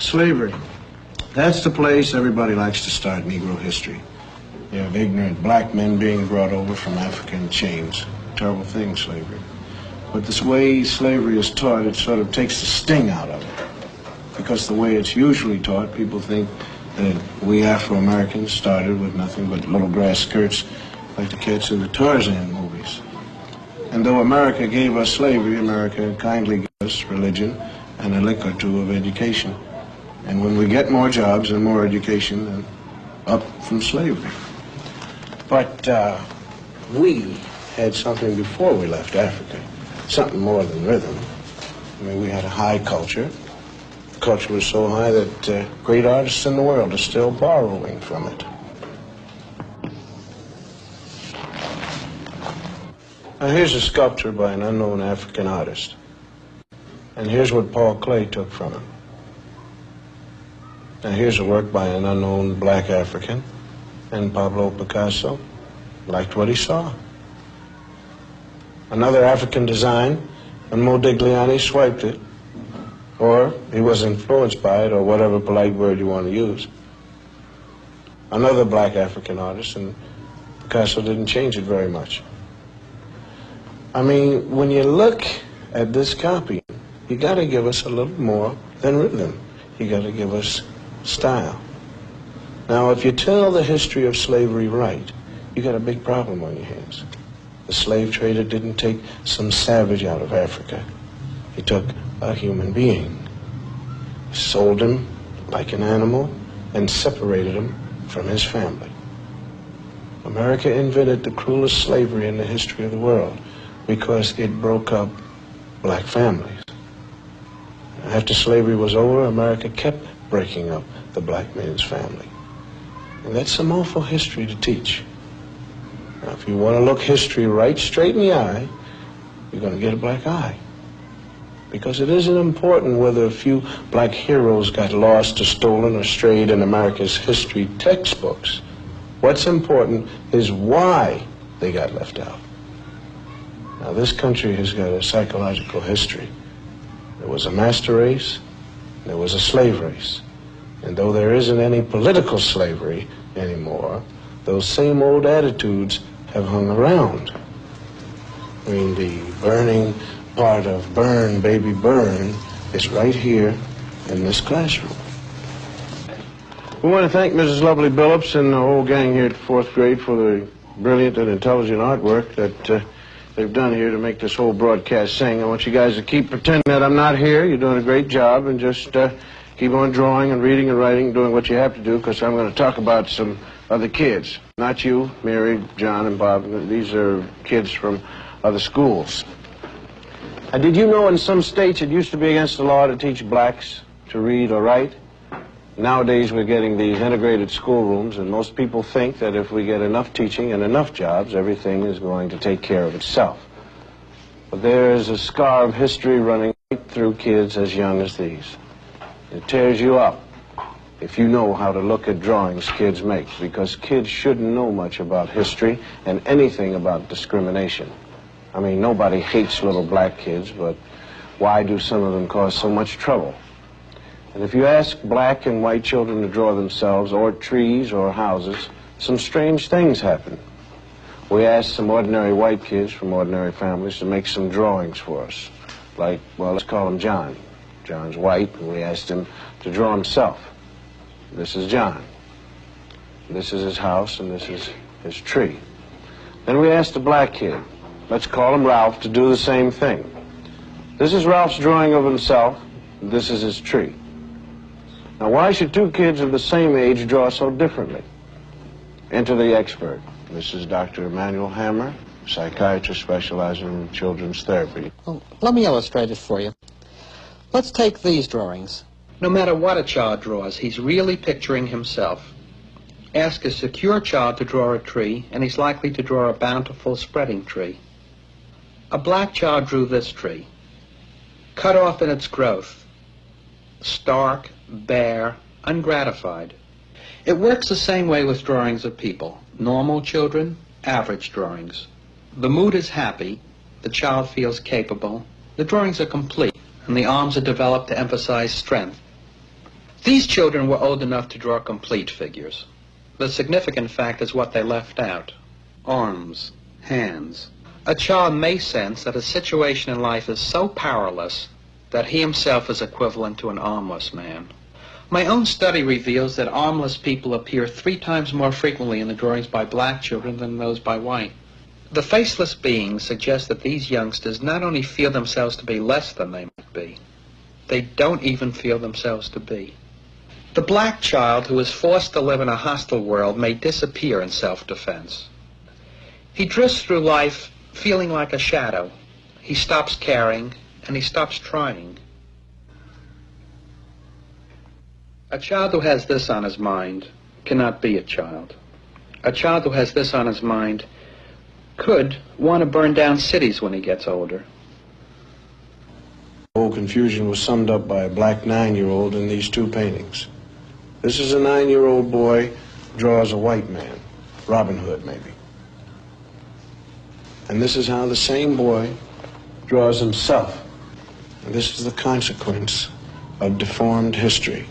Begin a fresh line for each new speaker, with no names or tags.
Slavery. That's the place everybody likes to start Negro history. You have ignorant black men being brought over from Africa in chains. Terrible thing, slavery. But this way slavery is taught, it sort of takes the sting out of it. Because the way it's usually taught, people think that we Afro-Americans started with nothing but little grass skirts like the kids in the Tarzan movies. And though America gave us slavery, America kindly gave us religion and a lick or two of education. And when we get more jobs and more education, then up from slavery. But we had something before we left Africa, something more than rhythm. I mean, we had a high culture. The culture was so high that great artists in the world are still borrowing from it. Now, here's a sculpture by an unknown African artist. And here's what Paul Klee took from him. Now, here's a work by an unknown black African, and Pablo Picasso liked what he saw. Another African design, and Modigliani swiped it, or he was influenced by it, or whatever polite word you want to use. Another black African artist, and Picasso didn't change it very much. I mean, when you look at this copy, you got to give us a little more than rhythm. You got to give us style. Now, if you tell the history of slavery right, you got a big problem on your hands. The slave trader didn't take some savage out of Africa. He took a human being, sold him like an animal, and separated him from his family. America invented the cruelest slavery in the history of the world because it broke up black families. After slavery was over, America kept breaking up the black man's family. And that's some awful history to teach. Now, if you want to look history right straight in the eye, you're going to get a black eye. Because it isn't important whether a few black heroes got lost or stolen or strayed in America's history textbooks. What's important is why they got left out. Now, this country has got a psychological history. There was a master race, there was a slave race. And though there isn't any political slavery anymore, those same old attitudes have hung around. I mean, the burning part of Burn, Baby Burn is right here in this classroom. We want to thank Mrs. Lovely Billups and the whole gang here at fourth grade for the brilliant and intelligent artwork that they've done here to make this whole broadcast sing. I want you guys to keep pretending that I'm not here. You're doing a great job, and just keep on drawing and reading and writing, doing what you have to do, because I'm going to talk about some other kids. Not you, Mary, John, and Bob. These are kids from other schools. Now, did you know in some states it used to be against the law to teach blacks to read or write? Nowadays we're getting these integrated schoolrooms, and most people think that if we get enough teaching and enough jobs, everything is going to take care of itself. But there is a scar of history running right through kids as young as these. It tears you up if you know how to look at drawings kids make, because kids shouldn't know much about history and anything about discrimination. I mean, nobody hates little black kids, but why do some of them cause so much trouble? And if you ask black and white children to draw themselves, or trees, or houses, some strange things happen. We asked some ordinary white kids from ordinary families to make some drawings for us. Like, well, let's call him John. John's white, and we asked him to draw himself. This is John. This is his house, and this is his tree. Then we asked a black kid, let's call him Ralph, to do the same thing. This is Ralph's drawing of himself. This is his tree. Now, why should two kids of the same age draw so differently? Enter the expert. This is Dr. Emmanuel Hammer, psychiatrist specializing in children's therapy.
Well, let me illustrate it for you. Let's take these drawings.
No matter what a child draws, he's really picturing himself. Ask a secure child to draw a tree, and he's likely to draw a bountiful, spreading tree. A black child drew this tree, cut off in its growth, stark, bare, ungratified. It works the same way with drawings of people. Normal children, average drawings. The mood is happy, the child feels capable, the drawings are complete, and the arms are developed to emphasize strength. These children were old enough to draw complete figures. The significant fact is what they left out: arms, hands. A child may sense that a situation in life is so powerless that he himself is equivalent to an armless man. My own study reveals that armless people appear 3 times more frequently in the drawings by black children than those by white. The faceless beings suggest that these youngsters not only feel themselves to be less than they might be, they don't even feel themselves to be. The black child who is forced to live in a hostile world may disappear in self-defense. He drifts through life feeling like a shadow. He stops caring, and he stops trying. A child who has this on his mind cannot be a child. A child who has this on his mind could want to burn down cities when he gets older.
The whole confusion was summed up by a black 9-year-old in these 2 paintings. This is a 9-year-old boy draws a white man, Robin Hood maybe. And this is how the same boy draws himself. And this is the consequence of deformed history.